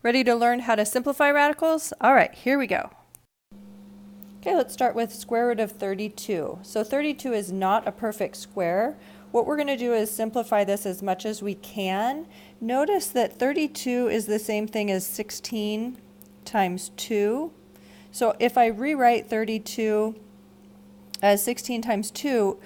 Ready to learn how to simplify radicals? All right, here we go. Okay, let's start with square root of 32. So 32 is not a perfect square. What we're going to do is simplify this as much as we can. Notice that 32 is the same thing as 16 times 2. So if I rewrite 32 as 16 times 2,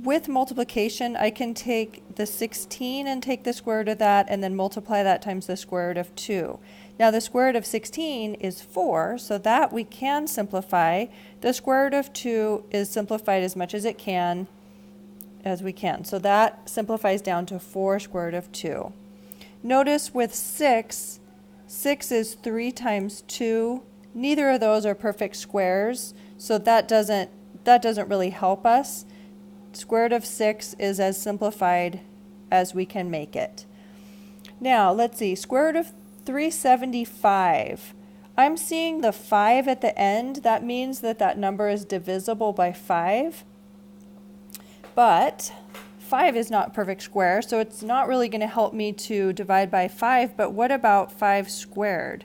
with multiplication, I can take the 16 and take the square root of that and then multiply that times the square root of 2. Now the square root of 16 is 4, so that we can simplify. The square root of 2 is simplified as much as we can. So that simplifies down to 4 square root of 2. Notice with 6 is 3 times 2. Neither of those are perfect squares, so that doesn't really help us. Square root of 6 is as simplified as we can make it. Now, let's see, square root of 375. I'm seeing the 5 at the end. That means that that number is divisible by 5. But 5 is not a perfect square, so it's not really going to help me to divide by 5. But what about 5 squared?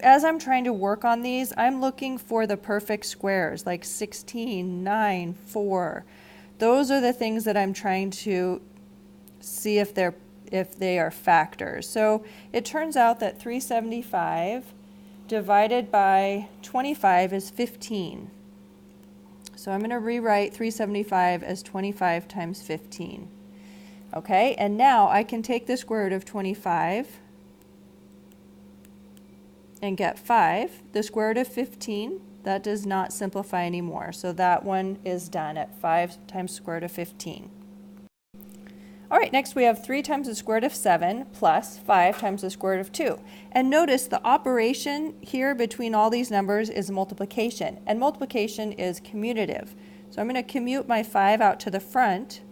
As I'm trying to work on these, I'm looking for the perfect squares, like 16, 9, 4. Those are the things that I'm trying to see if they are factors. So it turns out that 375 divided by 25 is 15. So I'm going to rewrite 375 as 25 times 15. Okay, and now I can take the square root of 25 and get 5. The square root of 15, that does not simplify anymore. So that one is done at 5 times the square root of 15. All right, next we have 3 times the square root of 7 plus 5 times the square root of 2. And notice the operation here between all these numbers is multiplication. And multiplication is commutative. So I'm going to commute my 5 out to the front.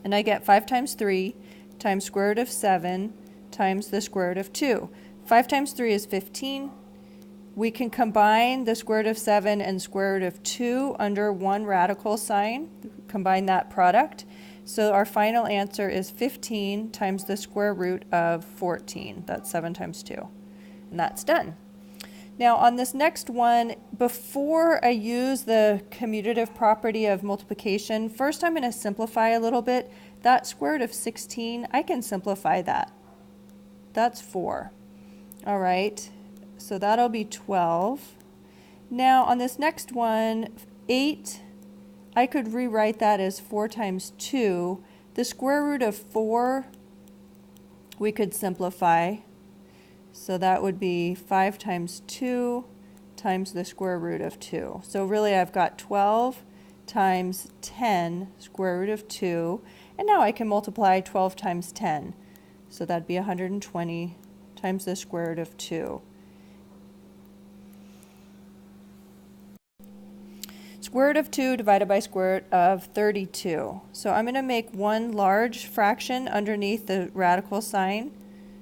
And I get 5 times 3 times square root of 7 times the square root of 2. 5 times 3 is 15. We can combine the square root of 7 and square root of 2 under one radical sign, combine that product. So our final answer is 15 times the square root of 14. That's 7 times 2. And that's done. Now on this next one, before I use the commutative property of multiplication, first I'm going to simplify a little bit. That square root of 16, I can simplify that. That's 4. All right, so that'll be 12. Now on this next one, 8, I could rewrite that as 4 times 2. The square root of 4 we could simplify. So that would be 5 times 2 times the square root of 2. So really I've got 12 times 10 square root of 2. And now I can multiply 12 times 10. So that'd be 120 times the square root of 2. Square root of 2 divided by square root of 32. So I'm going to make one large fraction underneath the radical sign.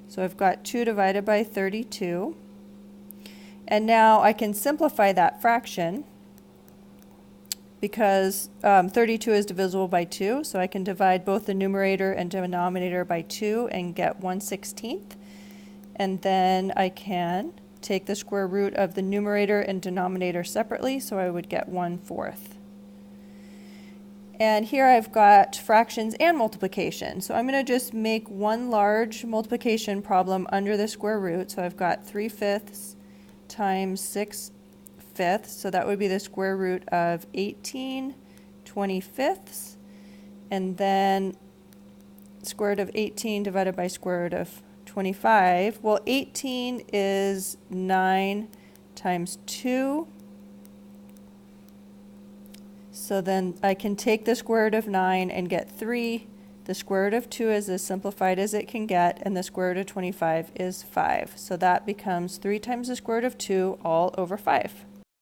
So I've got 2 divided by 32. And now I can simplify that fraction because 32 is divisible by 2. So I can divide both the numerator and denominator by 2 and get 1/16. And then I can take the square root of the numerator and denominator separately, so I would get 1/4. And here I've got fractions and multiplication. So I'm going to just make one large multiplication problem under the square root. So I've got 3/5 times 6/5. So that would be the square root of 18 25ths. And then square root of 18 divided by square root of 25. Well, 18 is 9 times 2. So then I can take the square root of 9 and get 3. The square root of 2 is as simplified as it can get, and the square root of 25 is 5. So that becomes 3 times the square root of 2 all over 5.